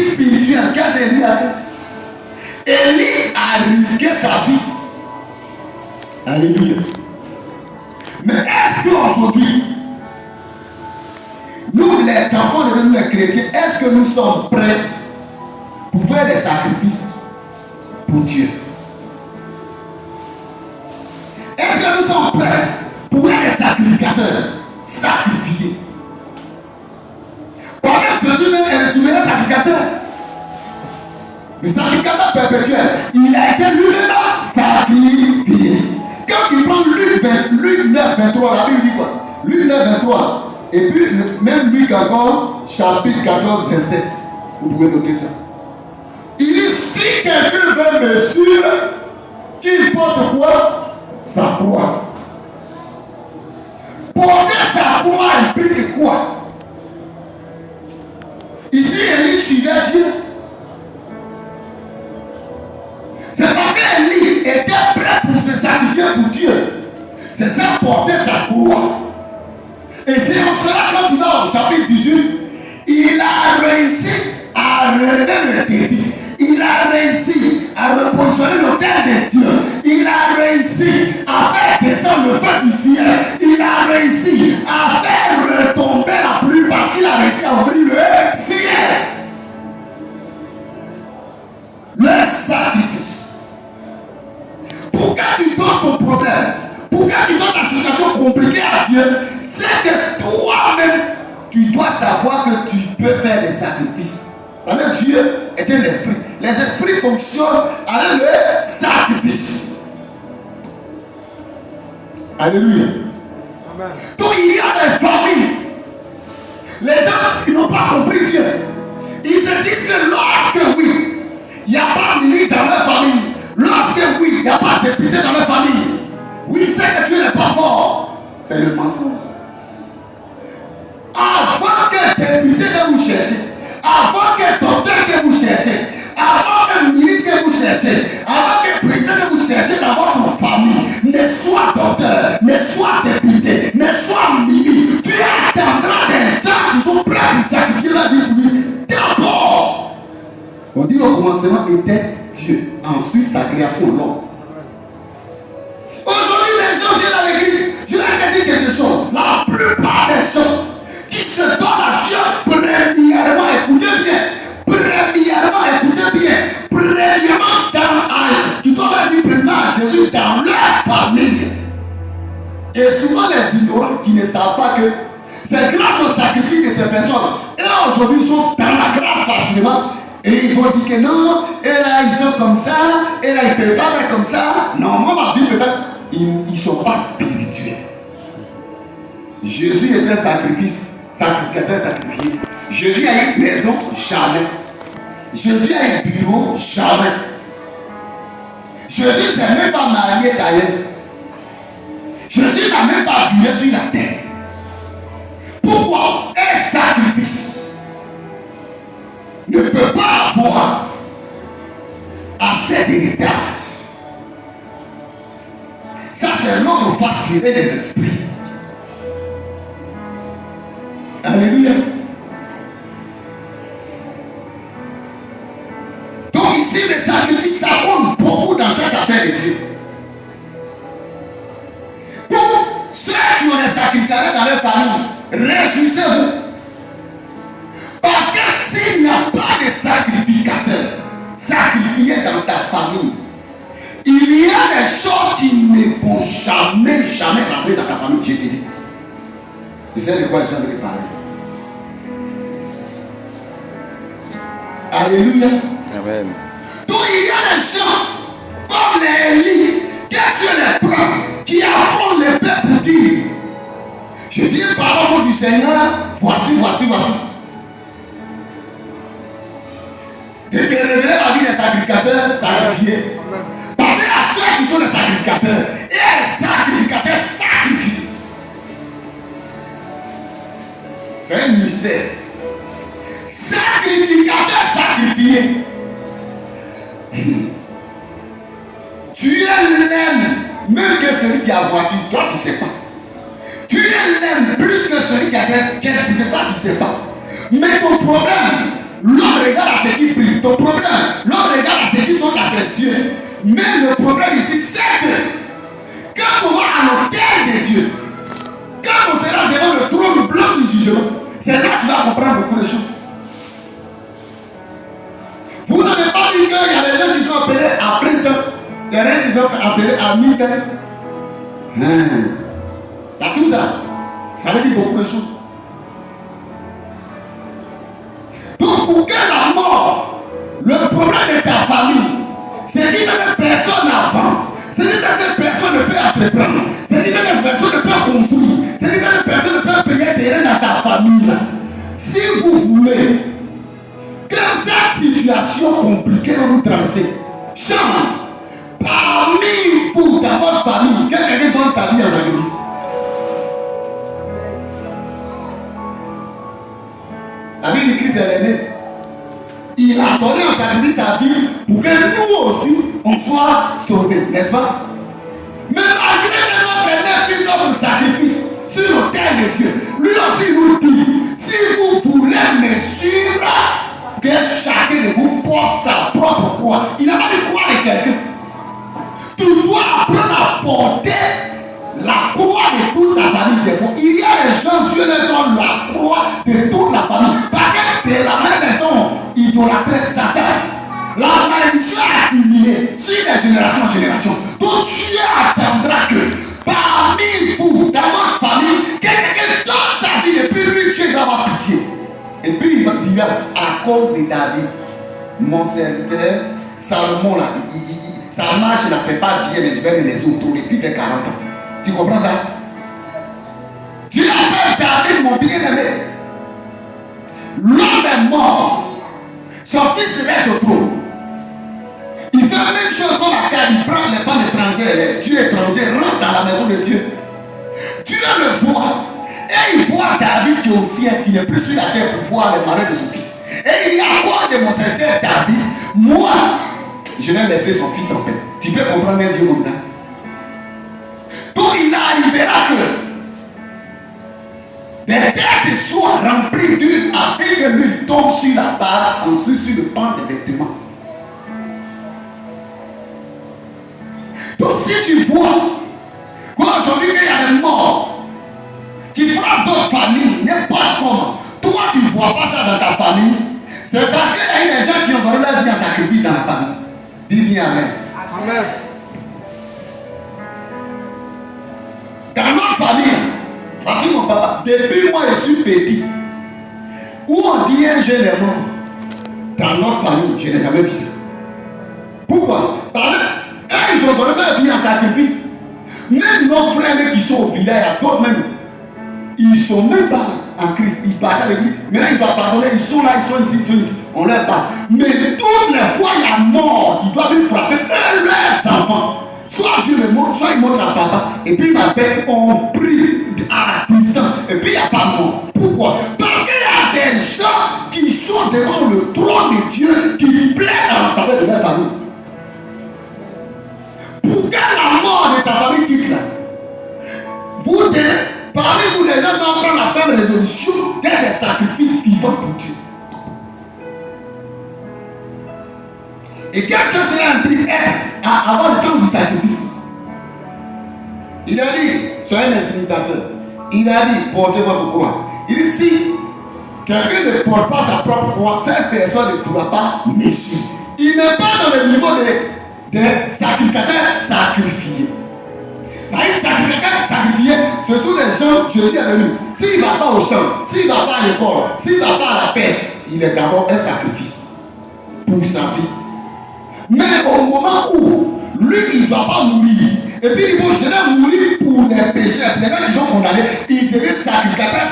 spirituelle, qu'est-ce qu'Élie a fait? Élie a risqué sa vie. Alléluia. Mais est-ce qu'aujourd'hui, nous les enfants de nous les chrétiens, est-ce que nous sommes prêts pour faire des sacrifices pour Dieu? Est-ce que nous sommes prêts pour être des sacrificateurs, sacrifiés? Pendant que Jésus même est le souverain sacrificateur, le sacrificateur perpétuel, il a été lui-même sacrifié. Quand il prend Luc 9, 23, la Bible dit quoi? Luc 9, 23. Et puis, même Luc encore, chapitre 14, 27. Vous pouvez noter ça. Il dit, si quelqu'un veut me suivre, qu'il porte quoi? Sa croix. Porter sa croix implique quoi? Ici, Élie suivait Dieu. C'est parce qu'Élie était prêt pour se sacrifier pour Dieu. C'est ça, porter sa croix. Et c'est en cela, quand tu vas au chapitre 18, il a réussi à relever le défi. Il a réussi à repositionner l'autel de Dieu. Il a réussi à faire descendre le feu du ciel. Il a réussi à faire retomber la pluie parce qu'il a réussi à ouvrir le ciel. Le sacrifice. Pourquoi tu donnes ton problème? Pourquoi tu donnes ta situation compliquée à Dieu? C'est que toi-même, tu dois savoir que tu peux faire des sacrifices. Parce que Dieu est un esprit. Les esprits fonctionnent avec le sacrifice. Alléluia. Amen. Donc il y a des familles. Les gens qui n'ont pas compris Dieu, ils se disent que lorsque oui, il n'y a pas de ministre dans leur famille. Lorsque oui, il n'y a pas de député dans leur famille. Oui, c'est que Dieu n'est pas fort. C'est le mensonge. Avant que député que vous cherchez, avant que docteur que vous cherchez, avant que ministre que vous cherchez, avant que président que vous cherchez dans votre famille, ne soit docteur, ne soit député, ne soit ministre, tu attendras des gens qui sont prêts à sacrifier la vie pour lui. D'abord, on dit au commencement était Dieu, ensuite sa création l'homme. Aujourd'hui, les gens viennent à l'église. Je leur ai dit quelque chose. La plupart des gens qui se donnent à Dieu, premièrement, écoutez bien. Premièrement, qui doivent dire premièrement à Jésus dans leur famille. Et souvent, les ignorants qui ne savent pas que c'est grâce au sacrifice de ces personnes. Et aujourd'hui, ils sont dans la grâce facilement. Et ils vont dire que non, et là, ils sont comme ça, et là, ils ne peuvent pas faire comme ça. Non, moi, ma vie, peut-être. Ils ne sont pas spirituels. Jésus est un sacrificateur sacrifié. Jésus a une maison, jamais. Jésus a un bureau, jamais. Jésus ne s'est même pas marié d'ailleurs. Jésus n'a même pas duré sur la terre. Pourquoi un sacrifice ne peut pas avoir assez d'héritage? Ça, c'est notre face qui est de l'esprit. Alléluia. Donc ici, le sacrifice, ça compte beaucoup dans cette affaire de Dieu. Donc, ceux qui ont des sacrificateurs dans leur famille, réjouissez-vous. Parce que s'il n'y a pas de sacrificateur sacrifié dans ta famille, il y a des choses qui ne vont jamais rentrer dans ta famille, je te dis. Et c'est de quoi les gens veulent parler. Alléluia. Amen. Donc il y a des gens comme les Élie, que Dieu les prend, qui affrontent les peuples pour dire, je viens par le nom du Seigneur, voici. De te révéler la vie des sacrificateurs sacrifiés. Parce que à ceux qui sont des sacrificateurs, et les sacrificateurs sacrifiés. C'est un mystère. Sacrificateur sacrifié. Tu l'aimes même que celui qui a voiture, toi tu ne sais pas. Tu l'aimes plus que celui qui a quelqu'un, toi tu ne sais pas. Mais ton problème, l'homme regarde à ce qu'il Mais le problème ici, c'est que quand on va à l'autel de Dieu, quand on sera devant le trône blanc du jugement, c'est là que tu vas comprendre beaucoup de choses. Vous n'avez pas dit qu'il y a des gens qui sont appelés à plein temps, des gens qui sont appelés à mi-temps. T'as tout ça. Ça veut dire beaucoup de choses. Donc, pour que la mort, le problème de ta famille, c'est dit que personne n'avance. C'est dit que personne ne peut entreprendre. C'est dit que personne ne peut construire. C'est dit que personne ne peut payer terrain dans ta famille. Si vous voulez que cette situation compliquée que vous traversez change, parmi vous, dans votre famille, quelqu'un donne sa vie en sacrifice. La vie de Christ est née. Il a donné en sacrifice sa vie pour que nous aussi, on soit sauvés, n'est-ce pas? Mais malgré que notre aîné fit notre sacrifice sur l'autel de Dieu, lui aussi nous dit, si vous voulez me suivre, que chacun de vous porte sa propre croix. Il n'a pas de croix de quelqu'un. Tu dois apprendre à porter la croix de toute la famille des fois. Il y a des gens, Dieu leur donne la croix de toute la famille. Parce que de la manière des gens idolâtrés Satan, la malédiction est accumulée sur les générations en génération. Donc Dieu attendra que parmi vous, dans votre famille, quelqu'un donne sa vie et puis lui, Dieu va avoir pitié. Et puis il va dire, à cause de David, mon serviteur, Salomon, là, ça marche là, c'est pas bien, mais je vais me laisser autour depuis 40 ans. Tu comprends ça? Dieu appelle David, mon bien-aimé. L'homme est mort. Son fils se laisse au trône. Il fait la même chose comme Akab. Il prend les femmes étrangères, les dieux étrangers, rentre dans la maison de Dieu. Dieu le voit. Et il voit David qui est au ciel, qui n'est plus sur la terre pour voir le malheur de son fils. Et il dit, à cause de mon serviteur David, moi, je vais laisser son fils en paix. Tu peux comprendre un Dieu comme ça? Donc il arrivera que des têtes soient remplies d'huile afin que l'huile tombe sur la barre, ensuite sur le pan des vêtements. Donc si tu vois qu'aujourd'hui il y a des morts qui frappent d'autres familles, n'importe comment, toi tu ne vois pas ça dans ta famille, c'est parce qu'il y a des gens qui ont donné leur vie en sacrifice dans la famille. Dis bien amen. Amen. Dans notre famille, voici mon papa, depuis moi je suis petit, où on dit un jeune est mort, dans notre famille, je n'ai jamais vu ça. Pourquoi? Parce qu'ils ont donné leur vie en sacrifice. Même nos frères qui sont au village, d'autres même, ils ne sont même pas en Christ, ils partent avec lui. Maintenant ils doivent pardonner, ils sont là, ils sont ici, on leur parle. Mais toutes les fois il y a mort qui doit lui frapper leurs enfants. Soit Dieu le montre, soit il montre à papa. Et puis il m'appelle, on prie à distance. Et puis il n'y a pas mort. Pourquoi? Parce qu'il y a des gens qui sont devant le trône de Dieu qui plaident dans la faveur de leur famille. Pour que la mort de ta famille quitte là. Vous parmi vous les gens doivent prendre la ferme résolution d'être des sacrifices vivants pour Dieu. Et qu'est-ce que cela implique à avoir le sens du sacrifice? Il a dit, soyez des imitateurs. Il a dit, portez votre croix. Il dit, si quelqu'un ne porte pas sa propre croix, cette personne ne pourra pas me suivre. Il n'est pas dans le niveau des sacrificateurs sacrifiés. Les sacrificateurs sacrifiés, ce sont des gens, je dis à lui, s'il ne va pas au champ, s'il ne va pas à l'école, s'il ne va pas à la pêche, il est d'abord un sacrifice pour sa vie. Mais au moment où lui, il ne doit pas mourir, et puis il faut je vais mourir pour les pécheurs, les gens qui sont condamnés, il devient sacrificateur